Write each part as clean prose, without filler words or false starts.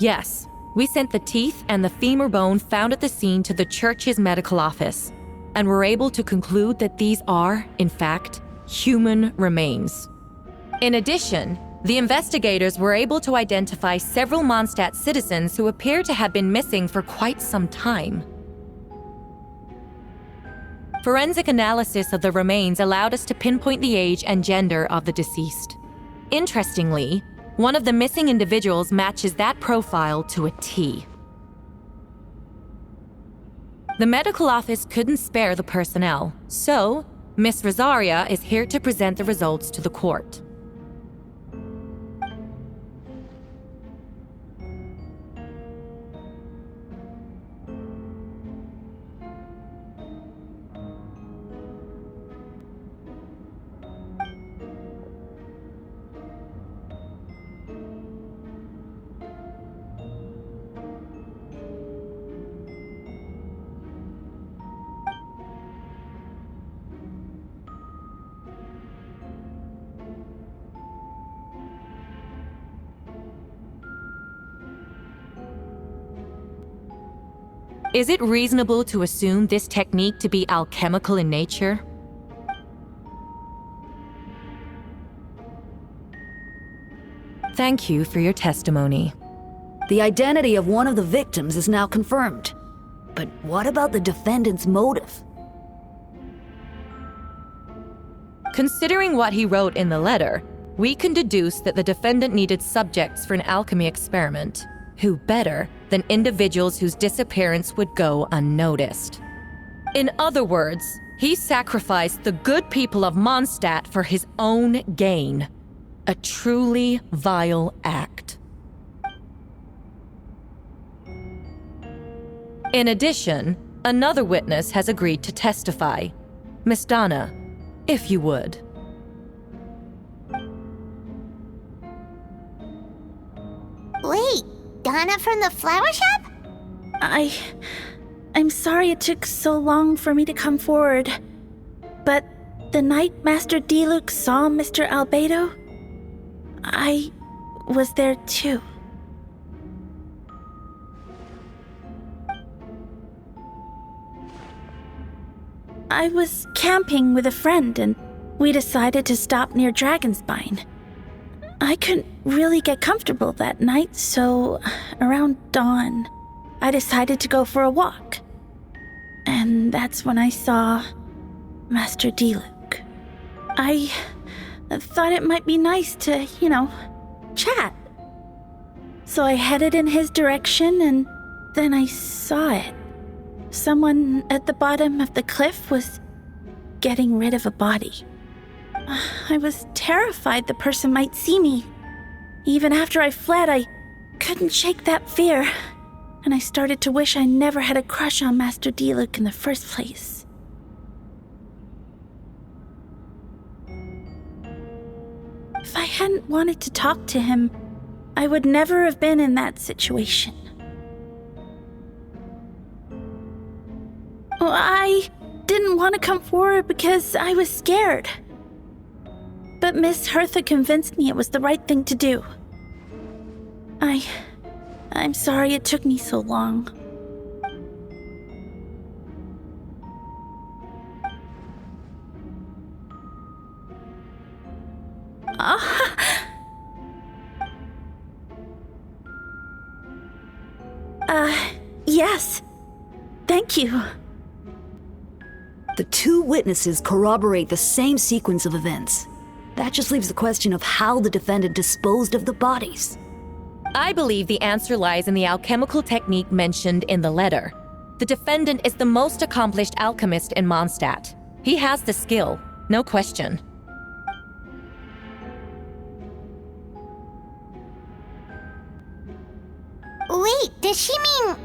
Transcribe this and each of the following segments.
Yes, we sent the teeth and the femur bone found at the scene to the church's medical office, and were able to conclude that these are, in fact, human remains. In addition, the investigators were able to identify several Mondstadt citizens who appear to have been missing for quite some time. Forensic analysis of the remains allowed us to pinpoint the age and gender of the deceased. Interestingly, one of the missing individuals matches that profile to a T. The medical office couldn't spare the personnel, so Miss Rosaria is here to present the results to the court. Is it reasonable to assume this technique to be alchemical in nature? Thank you for your testimony. The identity of one of the victims is now confirmed. But what about the defendant's motive? Considering what he wrote in the letter, we can deduce that the defendant needed subjects for an alchemy experiment. Who better than individuals whose disappearance would go unnoticed? In other words, he sacrificed the good people of Mondstadt for his own gain. A truly vile act. In addition, another witness has agreed to testify. Miss Donna, if you would. Wait, Donna from the flower shop? I'm sorry it took so long for me to come forward. But the night Master Diluc saw Mr. Albedo, I was there too. I was camping with a friend and we decided to stop near Dragonspine. I couldn't really get comfortable that night, so around dawn, I decided to go for a walk. And that's when I saw Master Diluc. I thought it might be nice to, chat. So I headed in his direction and then I saw it. Someone at the bottom of the cliff was getting rid of a body. I was terrified the person might see me. Even after I fled, I couldn't shake that fear, and I started to wish I never had a crush on Master Diluc in the first place. If I hadn't wanted to talk to him, I would never have been in that situation. Well, I didn't want to come forward because I was scared. But Miss Hertha convinced me it was the right thing to do. I'm sorry it took me so long. Yes. Thank you. The two witnesses corroborate the same sequence of events. That just leaves the question of how the defendant disposed of the bodies. I believe the answer lies in the alchemical technique mentioned in the letter. The defendant is the most accomplished alchemist in Mondstadt. He has the skill, no question. Wait, does she mean...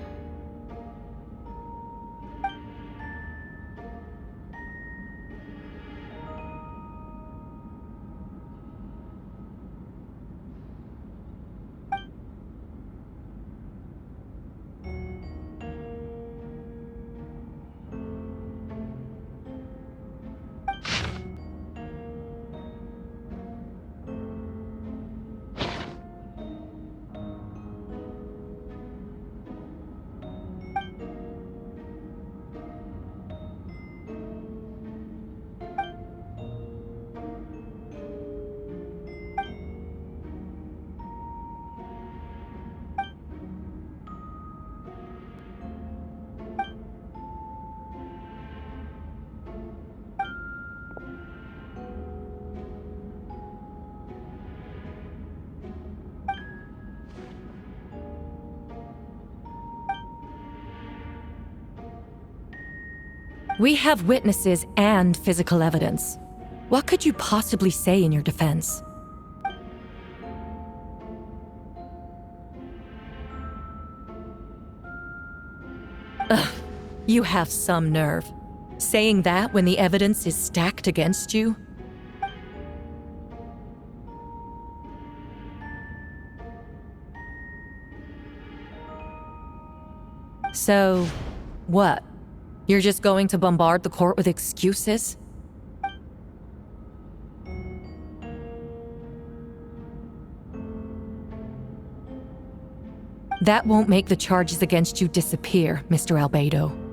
We have witnesses and physical evidence. What could you possibly say in your defense? Ugh, you have some nerve. Saying that when the evidence is stacked against you? So, what? You're just going to bombard the court with excuses? That won't make the charges against you disappear, Mr. Albedo.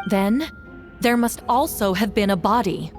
Then, there must also have been a body.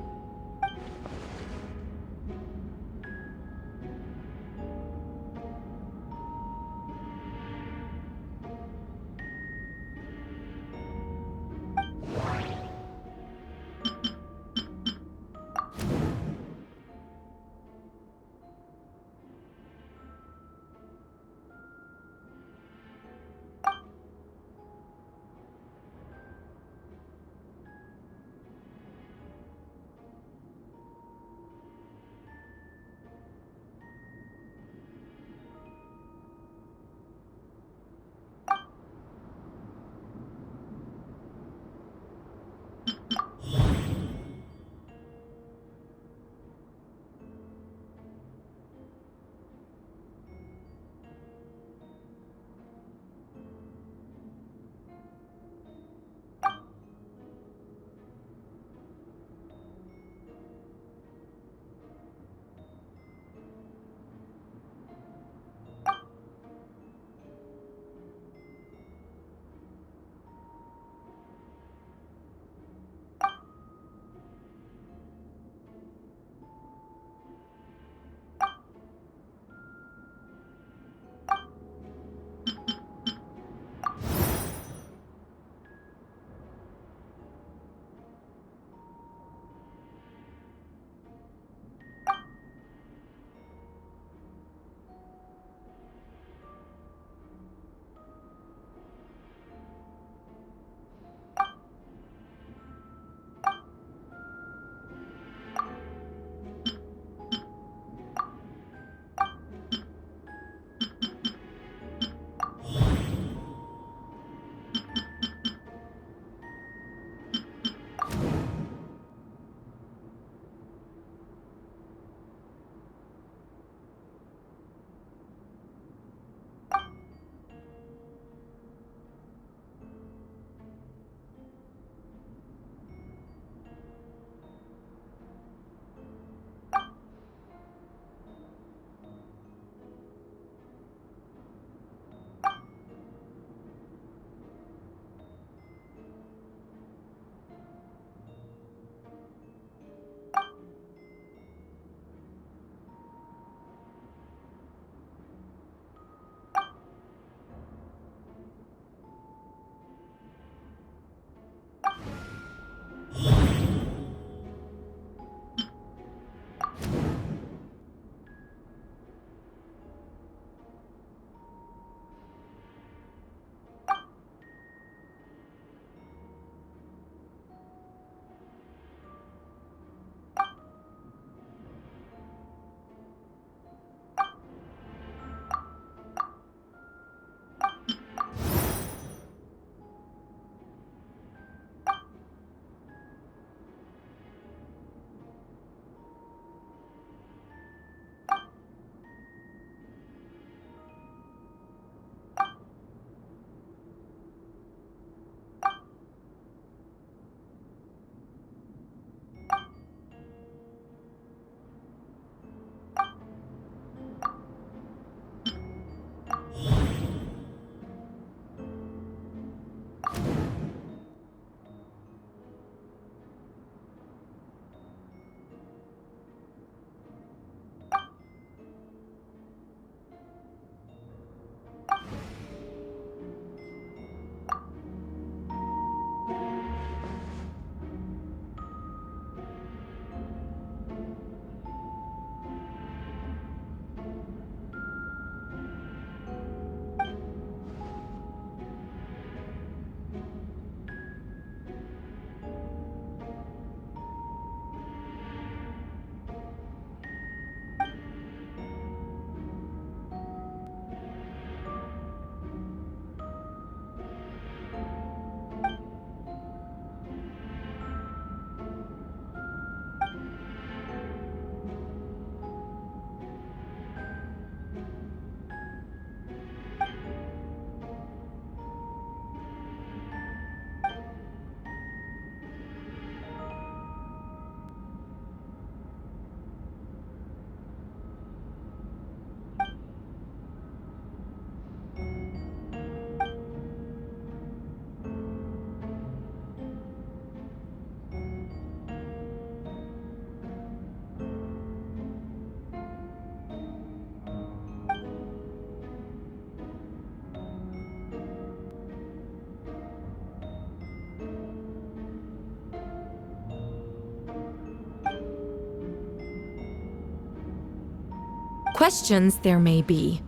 Questions there may be,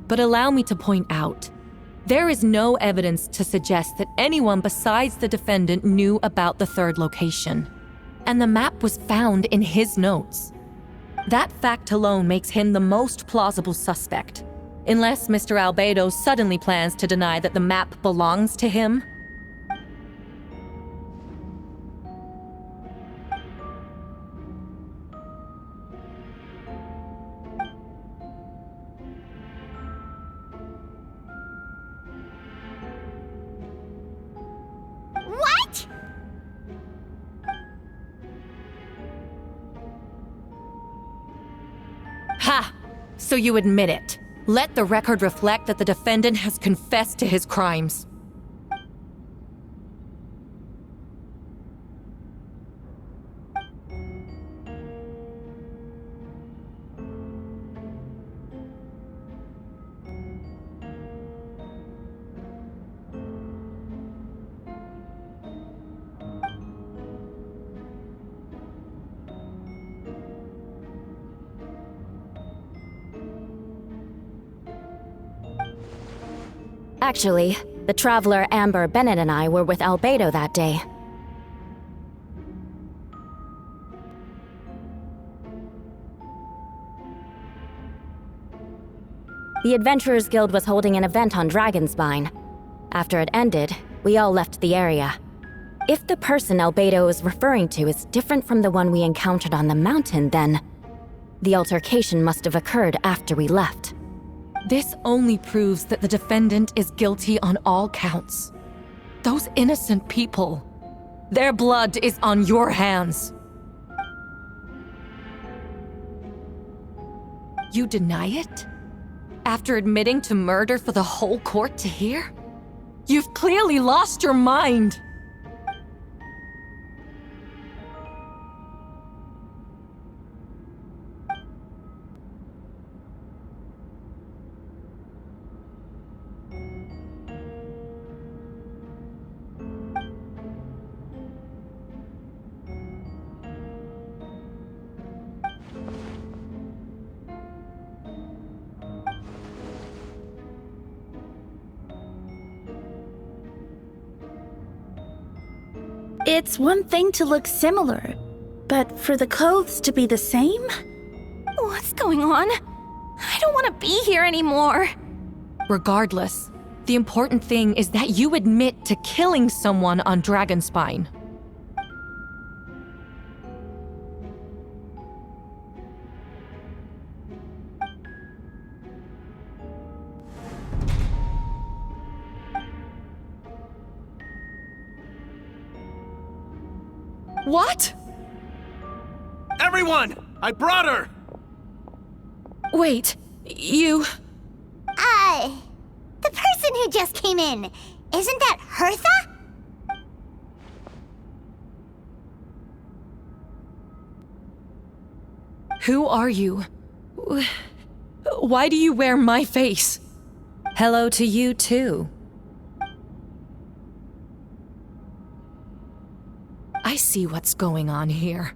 but allow me to point out, there is no evidence to suggest that anyone besides the defendant knew about the third location, and the map was found in his notes. That fact alone makes him the most plausible suspect, unless Mr. Albedo suddenly plans to deny that the map belongs to him. What? Ha! So you admit it. Let the record reflect that the defendant has confessed to his crimes. Actually, the traveler Amber Bennett and I were with Albedo that day. The Adventurers Guild was holding an event on Dragonspine. After it ended, we all left the area. If the person Albedo is referring to is different from the one we encountered on the mountain, then the altercation must have occurred after we left. This only proves that the defendant is guilty on all counts. Those innocent people, their blood is on your hands. You deny it? After admitting to murder for the whole court to hear? You've clearly lost your mind! It's one thing to look similar, but for the clothes to be the same? What's going on? I don't want to be here anymore. Regardless, the important thing is that you admit to killing someone on Dragonspine. What? Everyone! I brought her! Wait, you... The person who just came in, isn't that Hertha? Who are you? Why do you wear my face? Hello to you, too. I see what's going on here.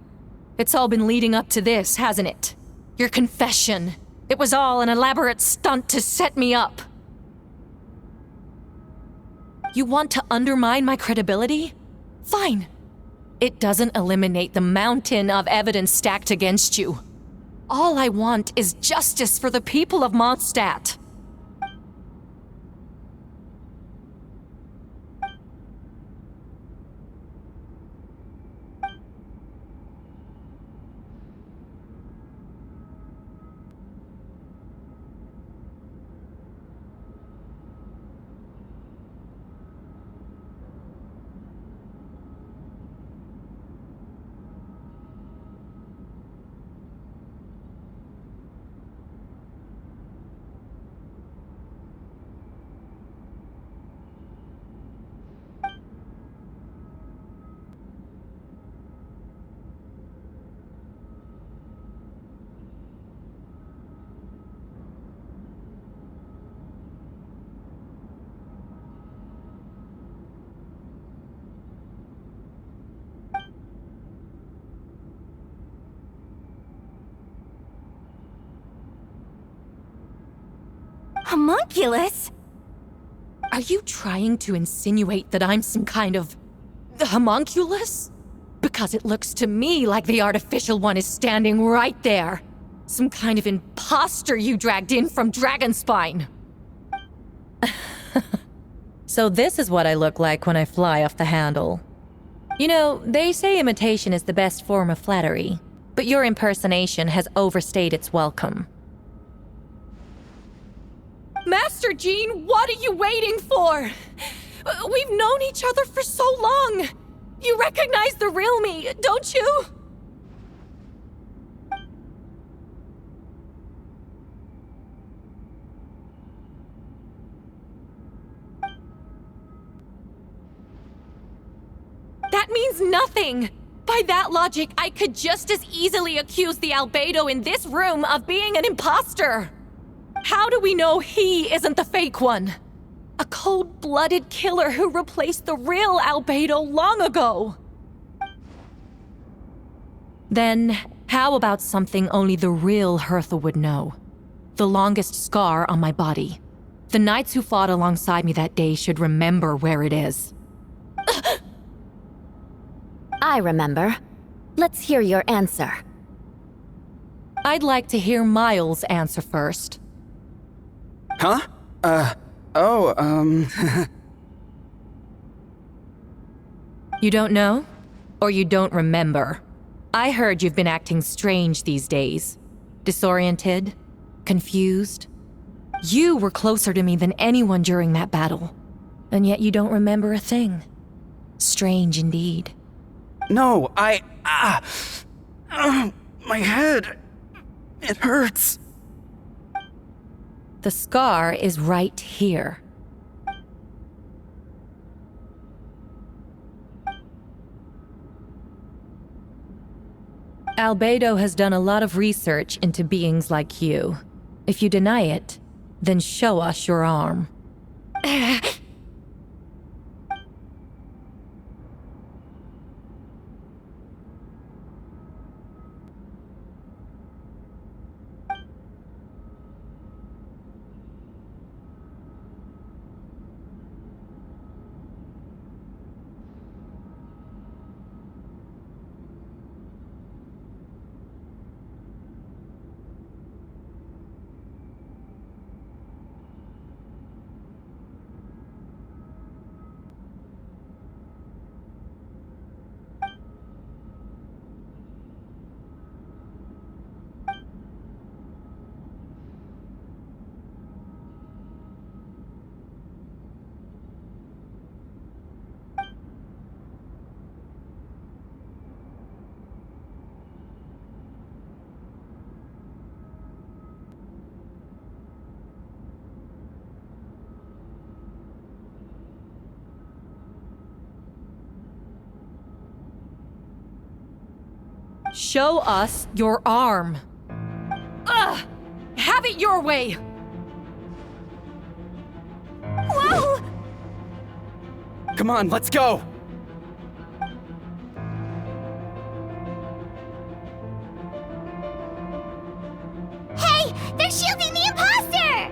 It's all been leading up to this, hasn't it? Your confession. It was all an elaborate stunt to set me up. You want to undermine my credibility? Fine. It doesn't eliminate the mountain of evidence stacked against you. All I want is justice for the people of Mondstadt. Homunculus? Are you trying to insinuate that I'm some kind of homunculus? Because it looks to me like the artificial one is standing right there. Some kind of imposter you dragged in from Dragonspine. So this is what I look like when I fly off the handle. You know, they say imitation is the best form of flattery, but your impersonation has overstayed its welcome. Master Jean, what are you waiting for? We've known each other for so long. You recognize the real me, don't you? That means nothing! By that logic, I could just as easily accuse the albedo in this room of being an imposter! How do we know he isn't the fake one? A cold-blooded killer who replaced the real albedo long ago! Then, how about something only the real Hertha would know? The longest scar on my body. The knights who fought alongside me that day should remember where it is. I remember. Let's hear your answer. I'd like to hear Miles' answer first. Huh? You don't know? Or you don't remember? I heard you've been acting strange these days. Disoriented? Confused? You were closer to me than anyone during that battle. And yet you don't remember a thing. Strange indeed. No, my head. It hurts. The scar is right here. Albedo has done a lot of research into beings like you. If you deny it, then show us your arm. Show us your arm. Ugh! Have it your way! Whoa! Come on, let's go! Hey! They're shielding the imposter!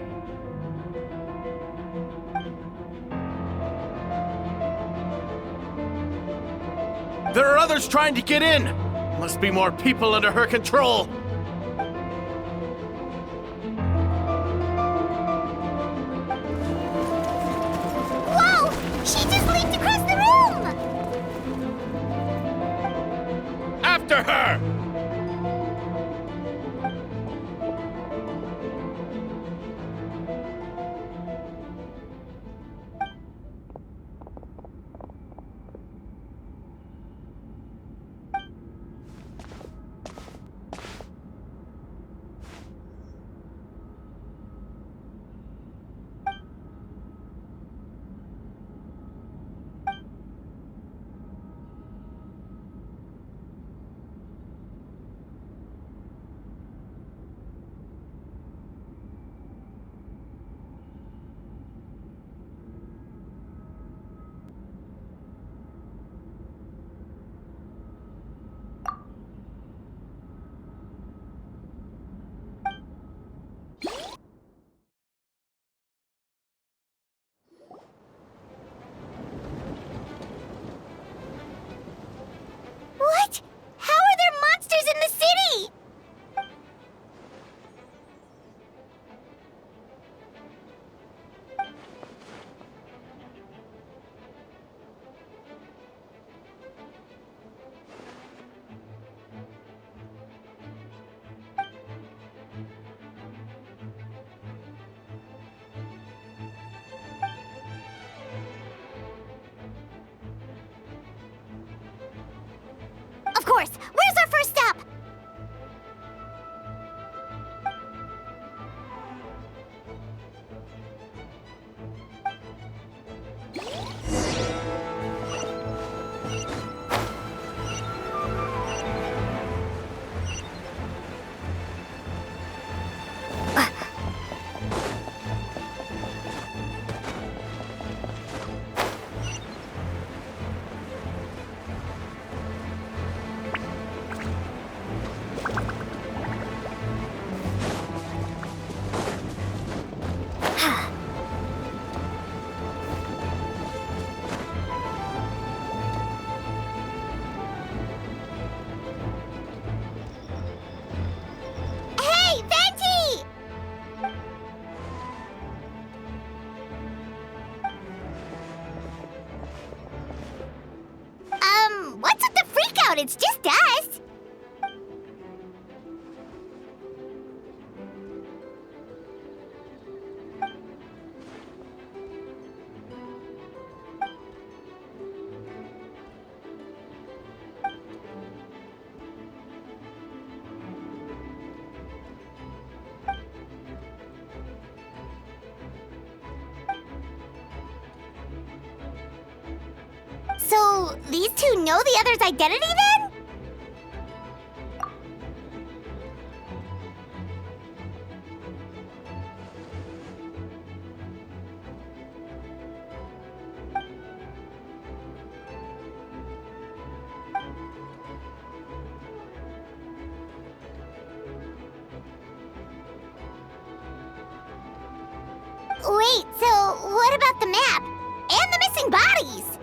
There are others trying to get in! Must be more people under her control! Whoa! She just leaped across the room! After her! course! Where's our first stop? Hey, Venti! What's with the freak out? It's just us. So, these two know the other's identity then? Wait, so what about the map? And the missing bodies?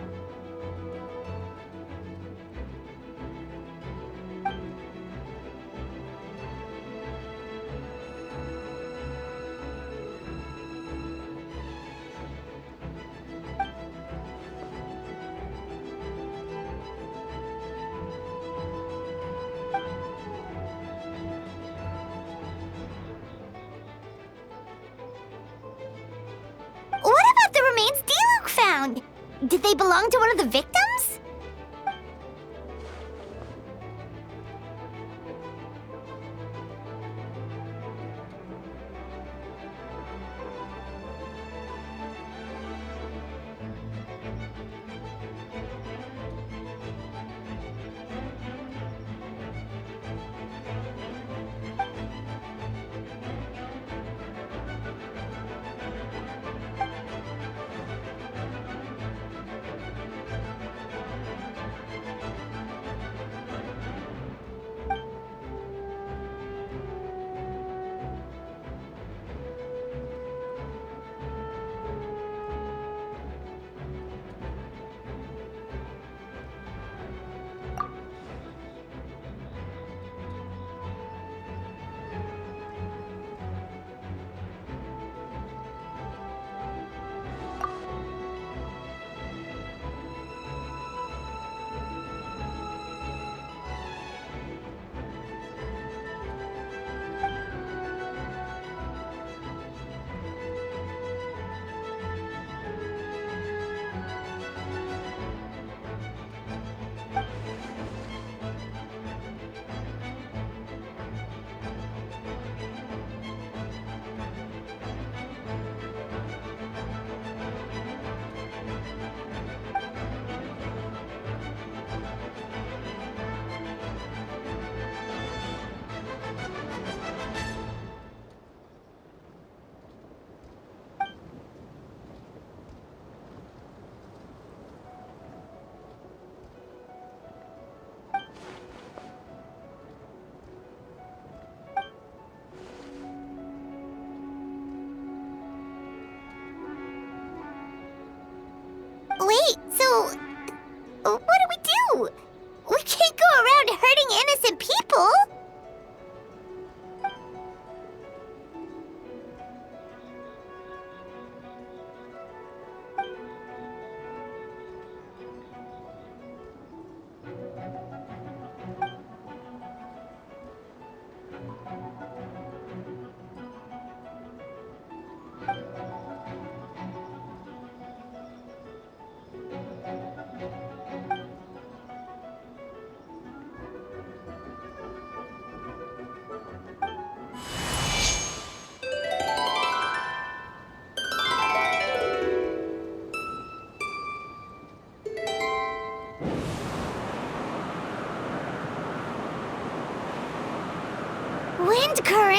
What about the remains D-Luke found? Did they belong to one of the victims?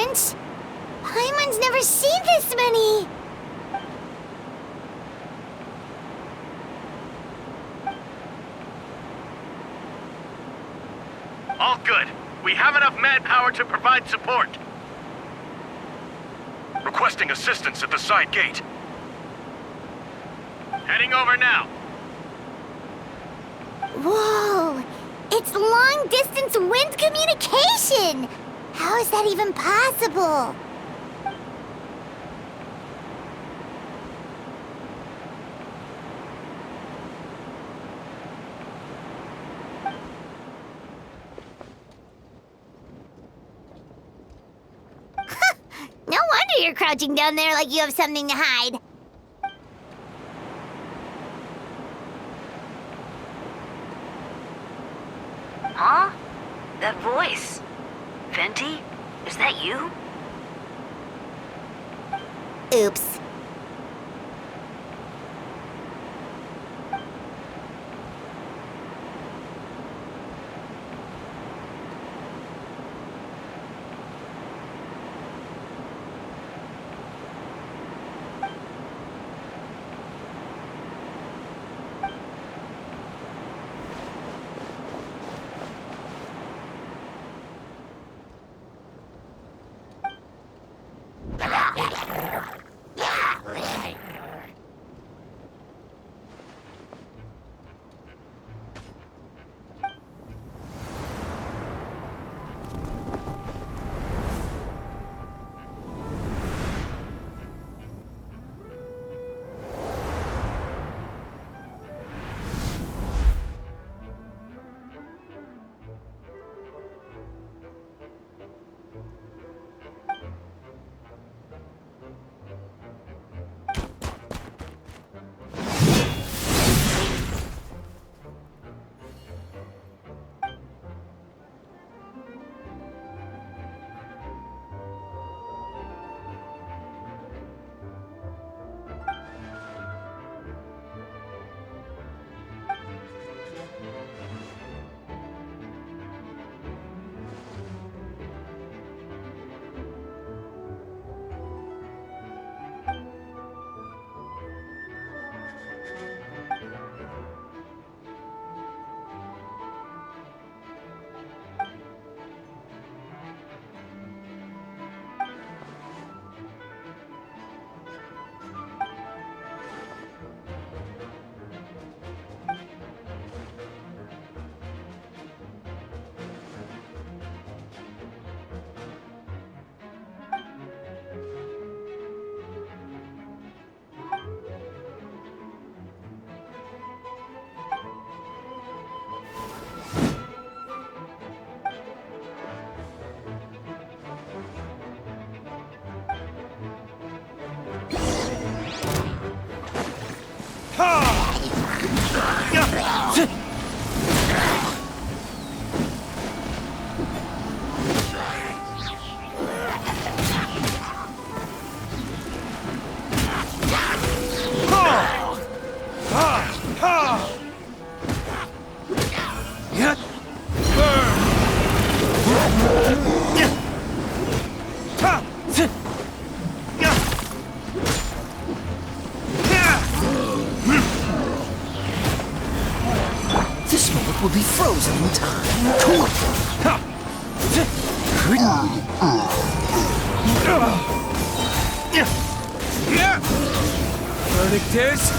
different. Paimon's never seen this many. All good. We have enough manpower to provide support. Requesting assistance at the side gate. Heading over now. Whoa! It's long-distance wind communication! How is that even possible? No wonder you're crouching down there like you have something to hide. Huh? That voice. Venti? Is that you? Oops. This moment will be frozen in time. Verdict is...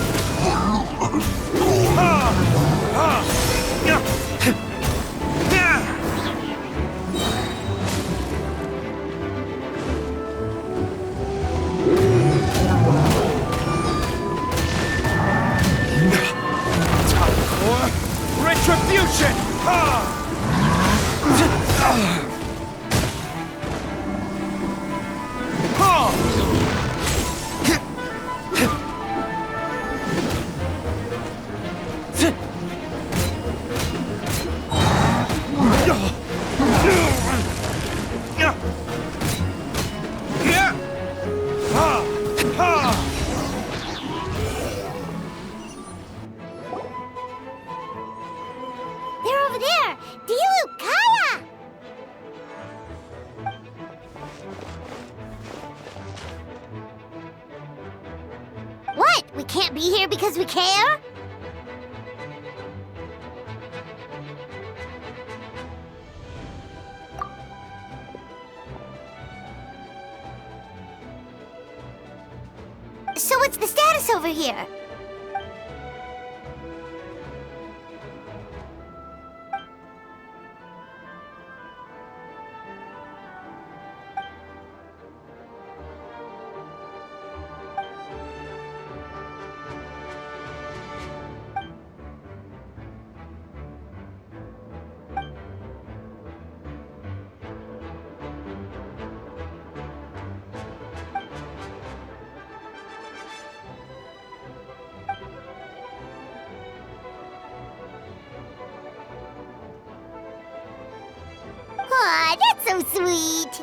Retribution! They're over there! We can't be here because we care? So what's the status over here? Aw, that's so sweet.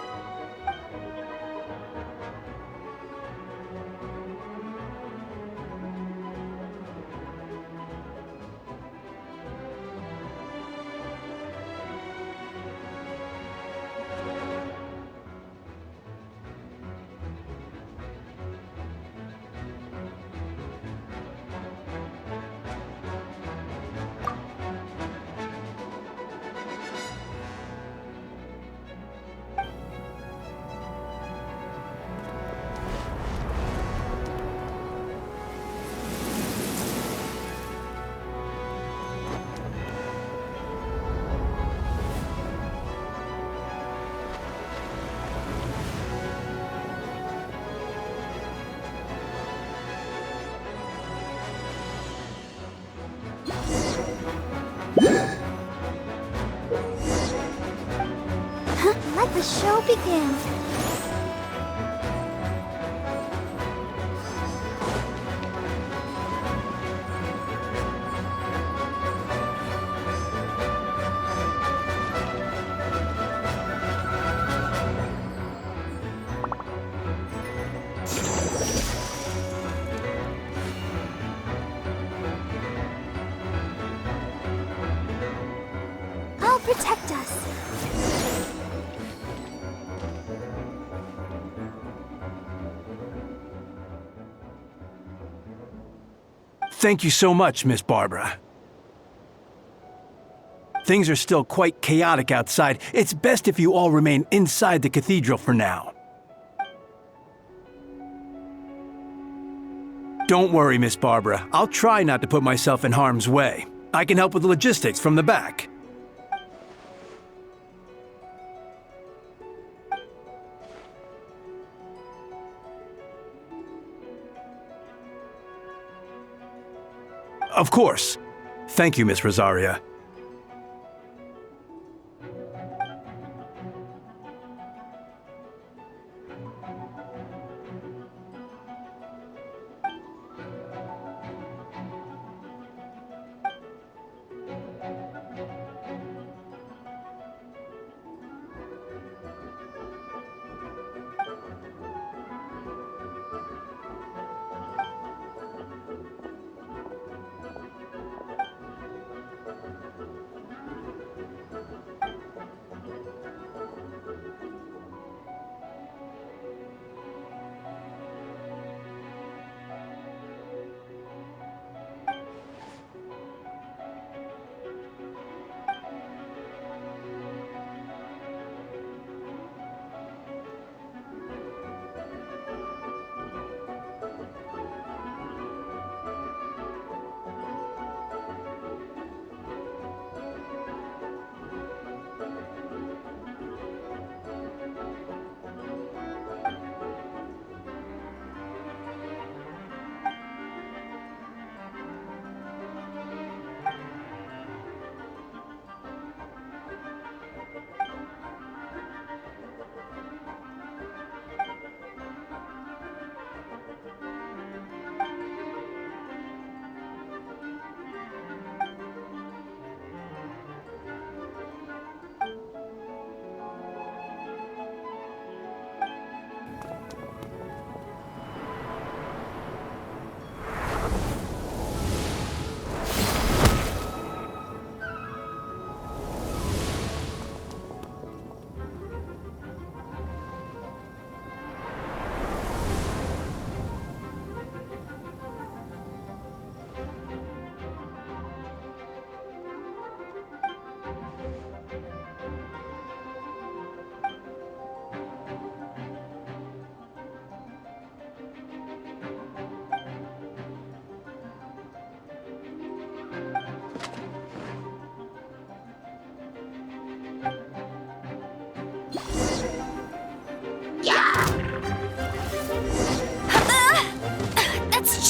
Let the show begin. I'll protect us. Thank you so much, Miss Barbara. Things are still quite chaotic outside. It's best if you all remain inside the cathedral for now. Don't worry, Miss Barbara. I'll try not to put myself in harm's way. I can help with the logistics from the back. Of course. Thank you, Miss Rosaria.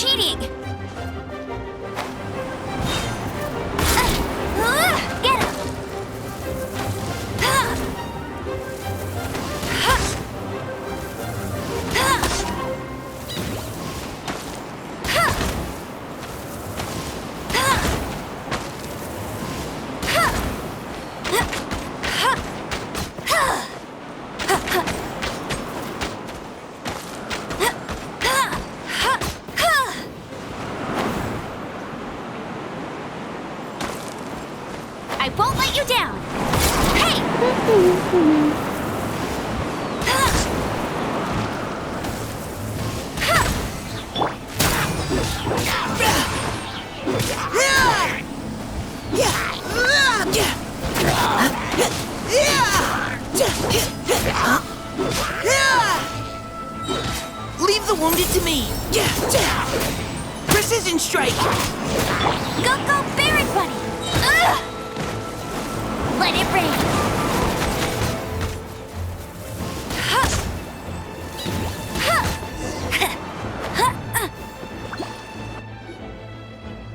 cheating! Get him! I won't let you down! Hey! Leave the wounded to me. Precision strike. Go, Barret Buddy! Let it rain!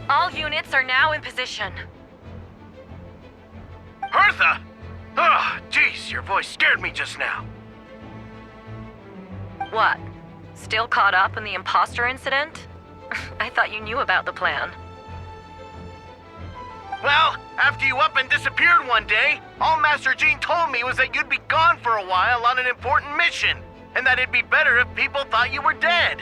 All units are now in position. Hertha! Oh, jeez, your voice scared me just now. What? Still caught up in the imposter incident? I thought you knew about the plan. Well, after you up and disappeared one day, all Master Jean told me was that you'd be gone for a while on an important mission, and that it'd be better if people thought you were dead.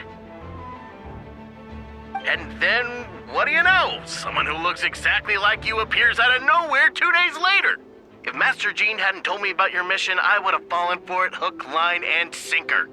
And then, what do you know? Someone who looks exactly like you appears out of nowhere 2 days later. If Master Jean hadn't told me about your mission, I would have fallen for it hook, line, and sinker.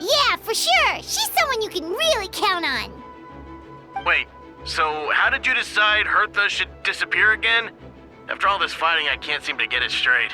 Yeah, for sure! She's someone you can really count on! Wait, so how did you decide Hertha should disappear again? After all this fighting, I can't seem to get it straight.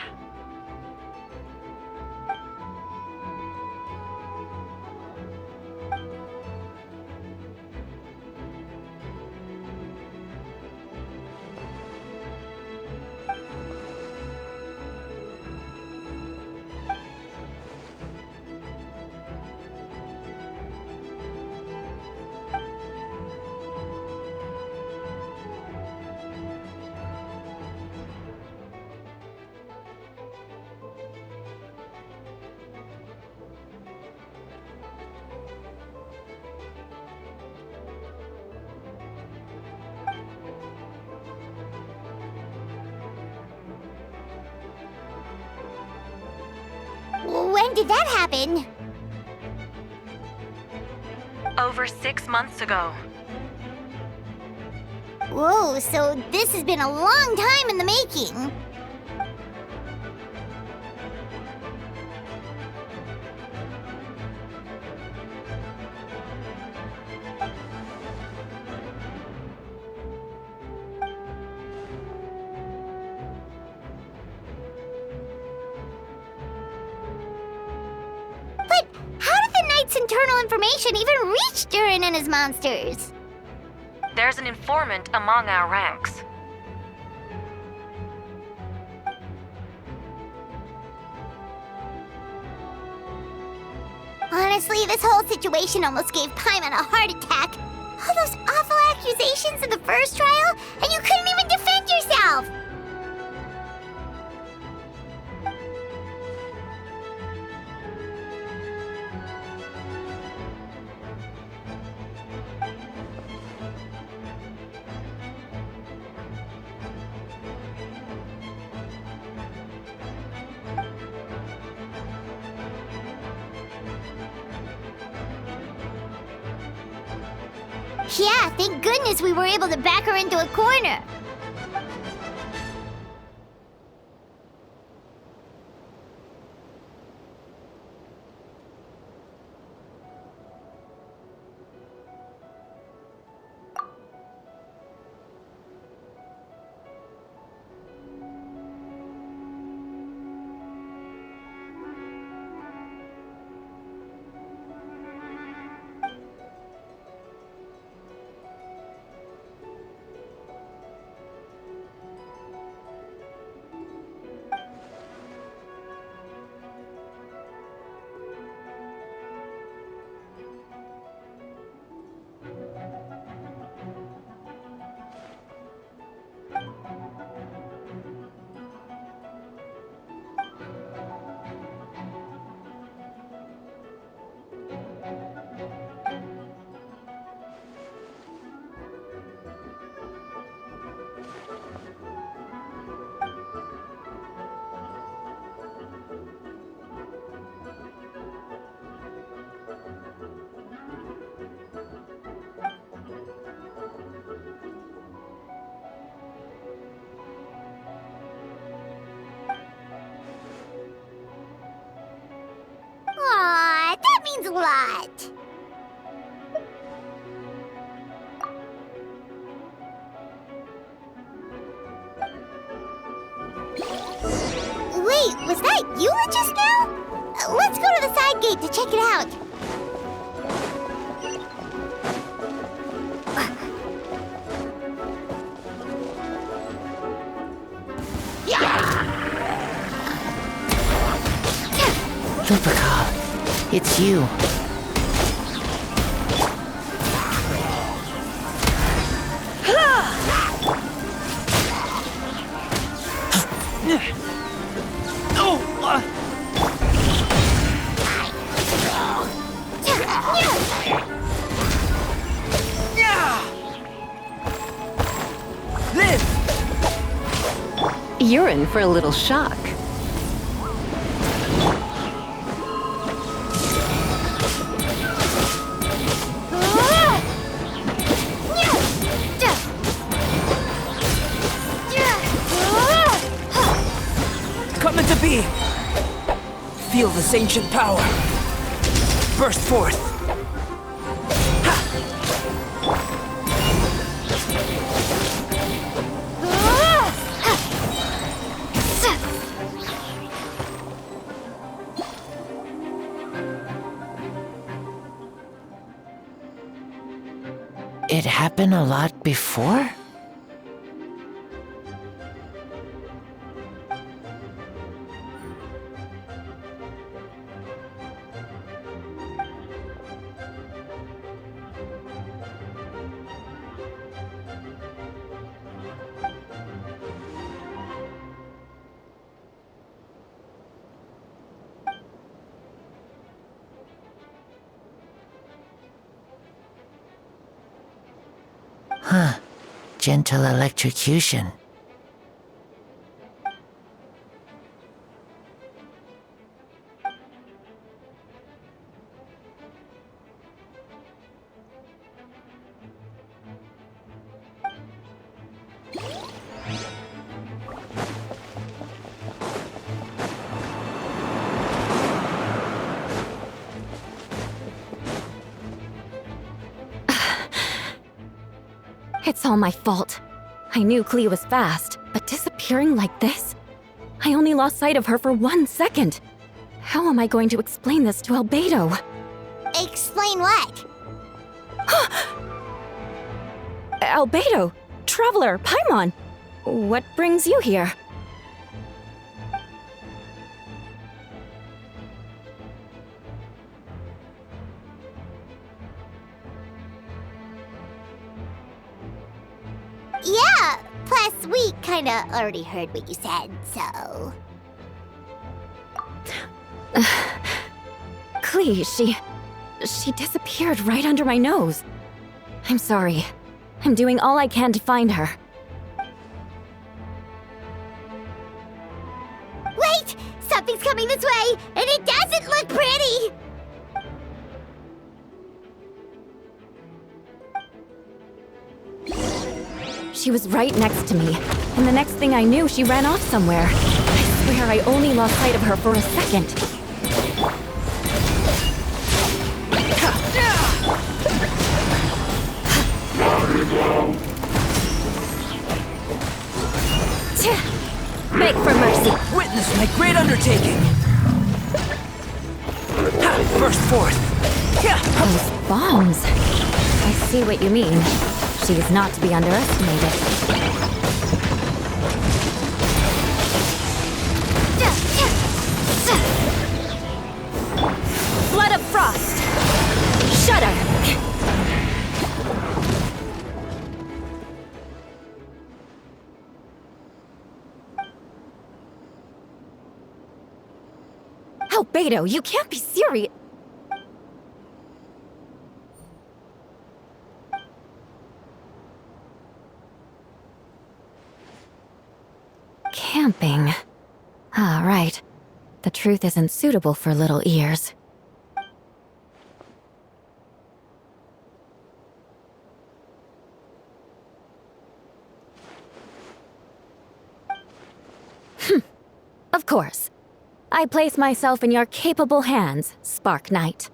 When did that happen? Over 6 months ago. Whoa, so this has been a long time in the making. But how did the Knight's internal information even reach Durin and his monsters? There's an informant among our ranks. Honestly, this whole situation almost gave Paimon a heart attack. All those awful accusations in the first trial, and you couldn't even defend yourself! Yeah, thank goodness we were able to back her into a corner. means a lot. Wait, was that you just now? Let's go to the side gate to check it out. Lupercal, it's you. You're in for a little shock. Come into being. Feel this ancient power. Burst forth. It happened a lot before? Huh. Gentle electrocution. It's all my fault. I knew Clea was fast, but disappearing like this? I only lost sight of her for 1 second. How am I going to explain this to Albedo? Explain what? Albedo! Traveler! Paimon! What brings you here? Yeah, plus we kinda already heard what you said, so... Clea, she disappeared right under my nose. I'm sorry. I'm doing all I can to find her. Wait! Something's coming this way, and it doesn't look pretty! She was right next to me, and the next thing I knew, she ran off somewhere. I swear I only lost sight of her for a second. Beg for mercy. Witness my great undertaking. Burst forth. Those bombs. I see what you mean. She is not to be underestimated. Flood of frost! Shudder! Albedo, you can't be serious. Camping. Ah, right. The truth isn't suitable for little ears. Of course. I place myself in your capable hands, Spark Knight.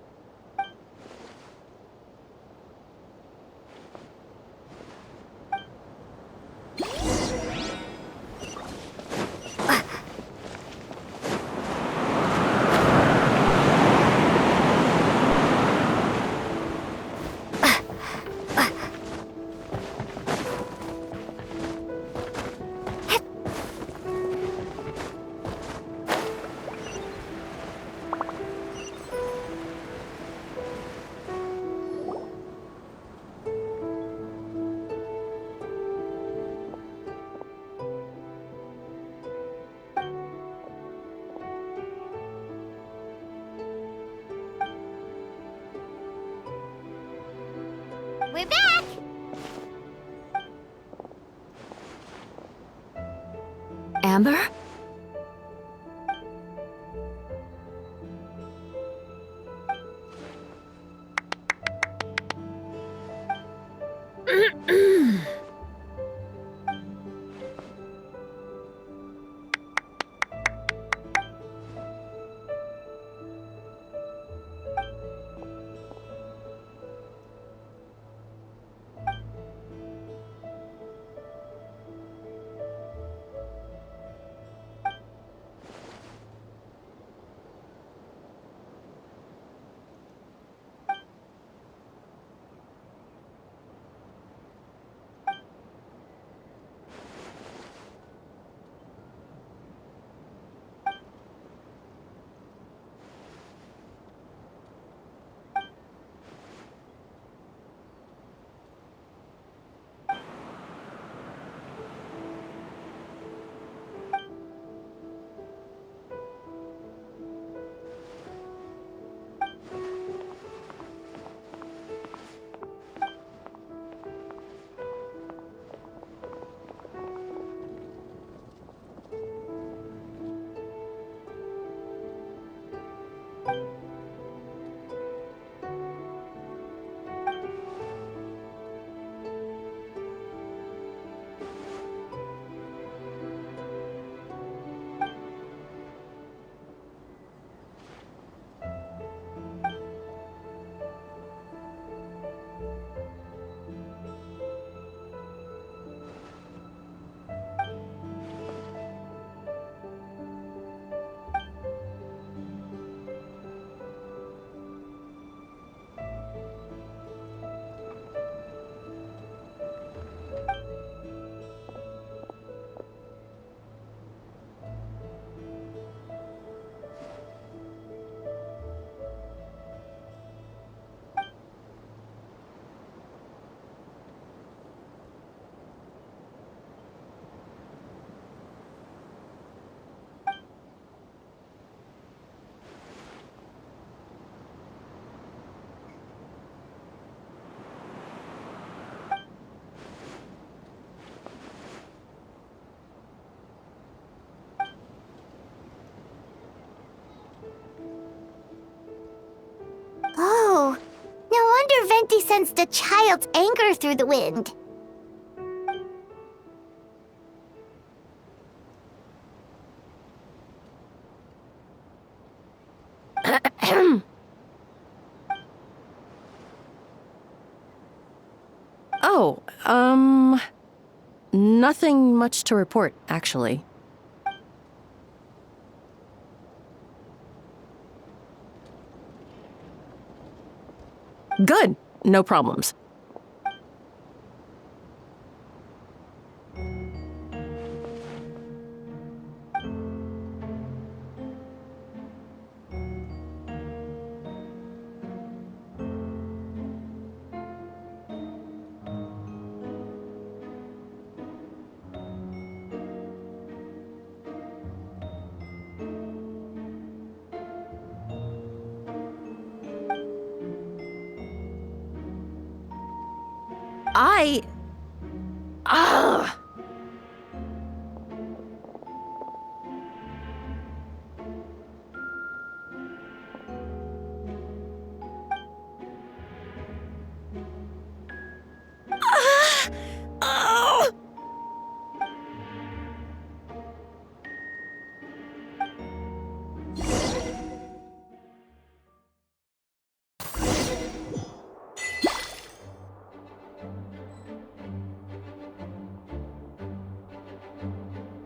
We're back! Amber? Oh, no wonder Venti sensed a child's anger through the wind. Oh, nothing much to report, actually. Good. No problems. Ugh.